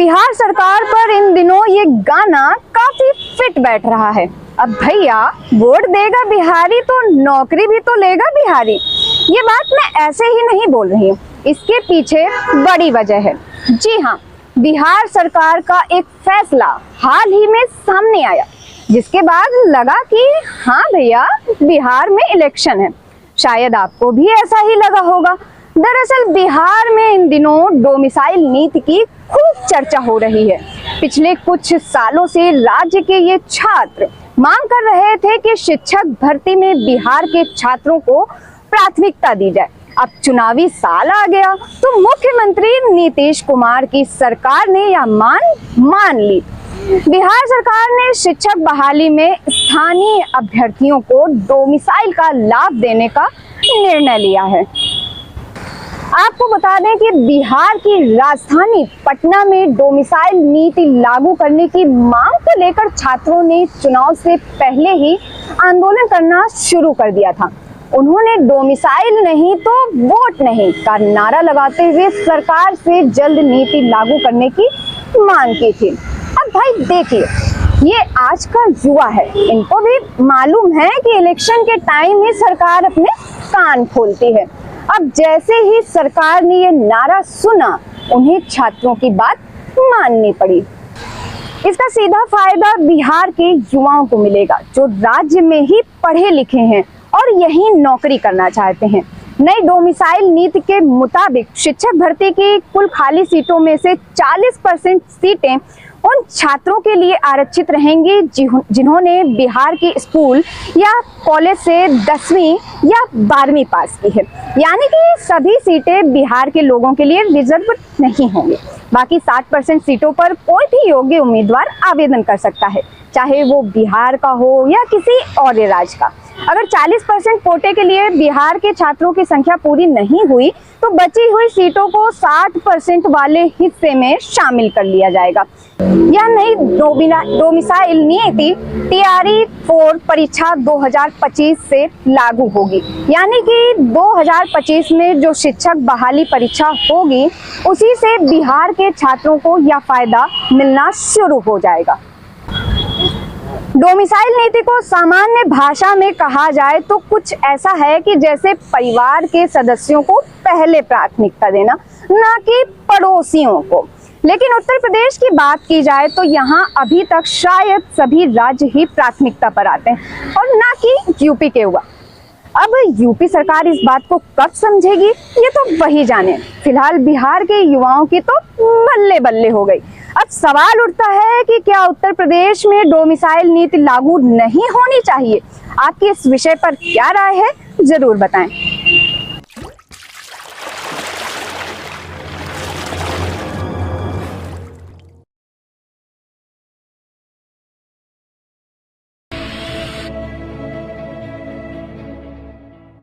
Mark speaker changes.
Speaker 1: बिहार सरकार पर इन दिनों ये गाना काफी फिट बैठ रहा है। अब भैया वोट देगा बिहारी तो नौकरी भी तो लेगा बिहारी। ये बात मैं ऐसे ही नहीं बोल रही हूँ, इसके पीछे बड़ी वजह है। जी हाँ, बिहार सरकार का एक फैसला हाल ही में सामने आया, जिसके बाद लगा कि हाँ भैया बिहार में इलेक्शन है। शायद आपको भी ऐसा ही लगा होगा। दरअसल बिहार में इन दिनों डोमिसाइल नीति की खूब चर्चा हो रही है। पिछले कुछ सालों से राज्य के ये छात्र मांग कर रहे थे कि शिक्षक भर्ती में बिहार के छात्रों को प्राथमिकता दी जाए। अब चुनावी साल आ गया तो मुख्यमंत्री नीतीश कुमार की सरकार ने यह मान ली। बिहार सरकार ने शिक्षक बहाली में स्थानीय अभ्यर्थियों को डोमिसाइल का लाभ देने का निर्णय लिया है। आपको बता दें कि बिहार की राजधानी पटना में डोमिसाइल नीति लागू करने की मांग को लेकर छात्रों ने चुनाव से पहले ही आंदोलन करना शुरू कर दिया था। उन्होंने डोमिसाइल नहीं तो वोट नहीं का नारा लगाते हुए सरकार से जल्द नीति लागू करने की मांग की थी। अब भाई देखिए, ये आज का युवा है, इनको भी मालूम है कि इलेक्शन के टाइम ही सरकार अपने कान खोलती है। अब जैसे ही सरकार ने ये नारा सुना, उन्हें छात्रों की बात माननी पड़ी। इसका सीधा फायदा बिहार के युवाओं को मिलेगा, जो राज्य में ही पढ़े लिखे हैं और यही नौकरी करना चाहते हैं। नई डोमिसाइल नीति के मुताबिक शिक्षक भर्ती की कुल खाली सीटों में से 40% सीटें उन छात्रों के लिए आरक्षित रहेंगी जिन्होंने बिहार के स्कूल या कॉलेज से 10वीं या 12वीं पास की है। यानी कि सभी सीटें बिहार के लोगों के लिए रिजर्व नहीं होंगी। बाकी 60% सीटों पर कोई भी योग्य उम्मीदवार आवेदन कर सकता है, चाहे वो बिहार का हो या किसी और राज्य का। अगर 40% कोटे के लिए बिहार के छात्रों की संख्या पूरी नहीं हुई तो बची हुई सीटों को 60% वाले हिस्से में शामिल कर लिया जाएगा। यह नई डोमिसाइल नीति टीआरई 4 परीक्षा 2025 से लागू होगी। यानी कि 2025 में जो शिक्षक बहाली परीक्षा होगी, उसी से बिहार के छात्रों को यह फायदा मिलना शुरू हो जाएगा। डोमिसाइल नीति को सामान्य भाषा में कहा जाए तो कुछ ऐसा है कि जैसे परिवार के सदस्यों को पहले प्राथमिकता देना, ना कि पड़ोसियों को। लेकिन उत्तर प्रदेश की बात की जाए तो यहाँ अभी तक शायद सभी राज्य ही प्राथमिकता पर आते हैं और ना कि यूपी के युवा। अब यूपी सरकार इस बात को कब समझेगी, ये तो वही जाने। फिलहाल बिहार के युवाओं की तो बल्ले बल्ले हो गई। अब सवाल उठता है कि क्या उत्तर प्रदेश में डोमिसाइल नीति लागू नहीं होनी चाहिए? आपकी इस विषय पर क्या राय है, जरूर बताएं।